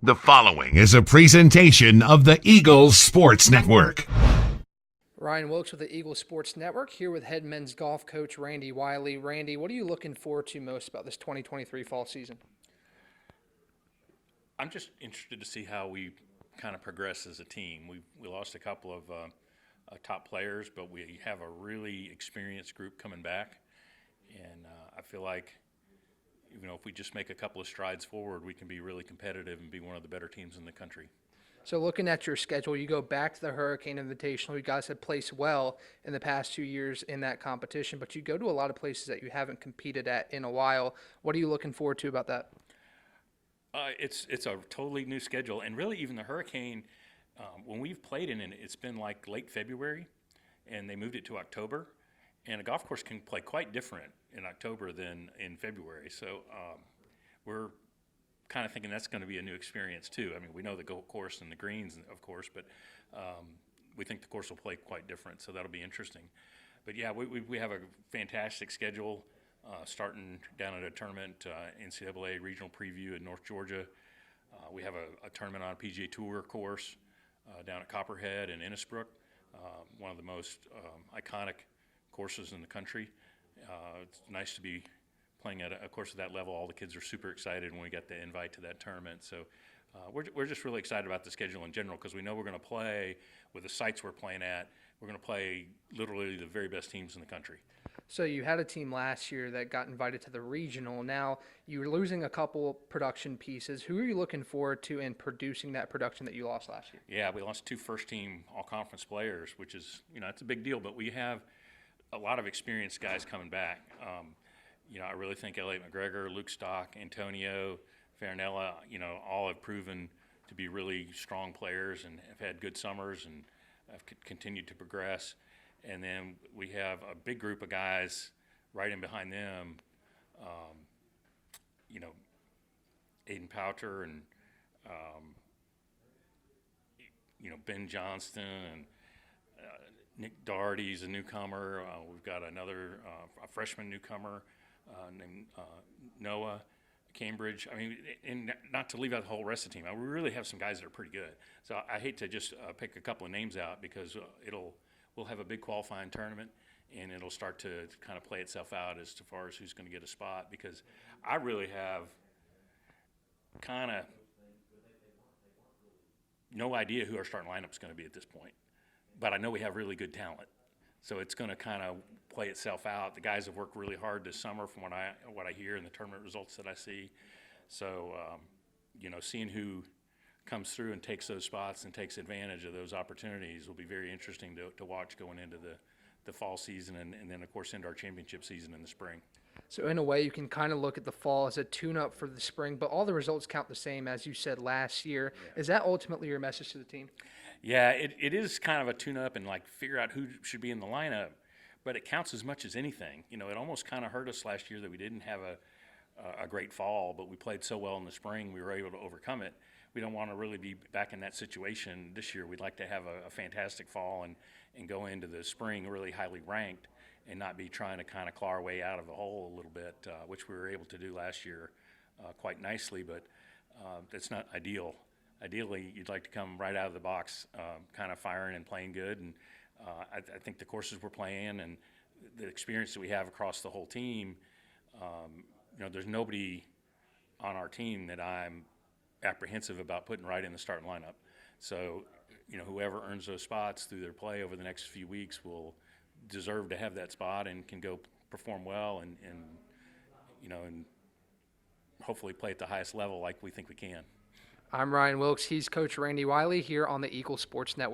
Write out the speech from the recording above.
The following is a presentation of the Eagles Sports Network. Ryan Wilkes with the Eagles Sports Network, here with head men's golf coach Randy Wylie. Randy, what are you looking forward to most about this 2023 fall season? I'm just interested to see how we kind of progress as a team. We lost a couple of top players, but we have a really experienced group coming back, and I feel like if we just make a couple of strides forward, we can be really competitive and be one of the better teams in the country. So looking at your schedule, you go back to the Hurricane Invitational. You guys have placed well in the past 2 years in that competition, but you go to a lot of places that you haven't competed at in a while. What are you looking forward to about that? It's a totally new schedule, and really even the Hurricane, when we've played in it, it's been like late February, and they moved it to October. And a golf course can play quite different in October than in February. So we're kind of thinking that's going to be a new experience too. I mean, we know the golf course and the greens, of course, but we think the course will play quite different. So that'll be interesting. But yeah, we have a fantastic schedule, starting down at a tournament, NCAA regional preview in North Georgia. We have a tournament on a PGA Tour course down at Copperhead and Innisbrook, one of the most iconic courses in the country. It's nice to be playing at a course at that level. All the kids are super excited when we got the invite to that tournament. So we're just really excited about the schedule in general because we know we're going to play with the sites we're playing at. We're going to play literally the very best teams in the country. So you had a team last year that got invited to the regional. Now you're losing a couple production pieces. Who are you looking forward to in producing that production that you lost last year? Yeah, we lost 2 first-team all-conference players, which is, it's a big deal. But we have a lot of experienced guys coming back. I really think Elliot McGregor, Luke Stock, Antonio, Farinella, all have proven to be really strong players and have had good summers and have continued to progress. And then we have a big group of guys right in behind them, Aiden Powter and, Ben Johnston and Nick Doherty's a newcomer. We've got another a freshman newcomer named Noah Cambridge. I mean, and not to leave out the whole rest of the team. We really have some guys that are pretty good. So I hate to just pick a couple of names out because we'll have a big qualifying tournament, and it'll start to kind of play itself out as far as who's going to get a spot, because I really have kind of no idea who our starting lineup is going to be at this point. But I know we have really good talent. So it's going to kind of play itself out. The guys have worked really hard this summer from what I hear and the tournament results that I see. So, seeing who comes through and takes those spots and takes advantage of those opportunities will be very interesting to watch going into the fall season and then, of course, into our championship season in the spring. So in a way, you can kind of look at the fall as a tune-up for the spring, but all the results count the same, as you said last year. Yeah. Is that ultimately your message to the team? Yeah, it is kind of a tune-up and figure out who should be in the lineup, but it counts as much as anything. It almost kind of hurt us last year that we didn't have a great fall, but we played so well in the spring we were able to overcome it. We don't want to really be back in that situation this year. We'd like to have a fantastic fall and go into the spring really highly ranked and not be trying to kind of claw our way out of the hole a little bit, which we were able to do last year quite nicely, but that's not ideal. Ideally, you'd like to come right out of the box kind of firing and playing good, and I think the courses we're playing and the experience that we have across the whole team, there's nobody on our team that I'm apprehensive about putting right in the starting lineup. So, whoever earns those spots through their play over the next few weeks will deserve to have that spot and can go perform well and hopefully play at the highest level like we think we can. I'm Ryan Wilkes. He's Coach Randy Wylie here on the Eagles Sports Network.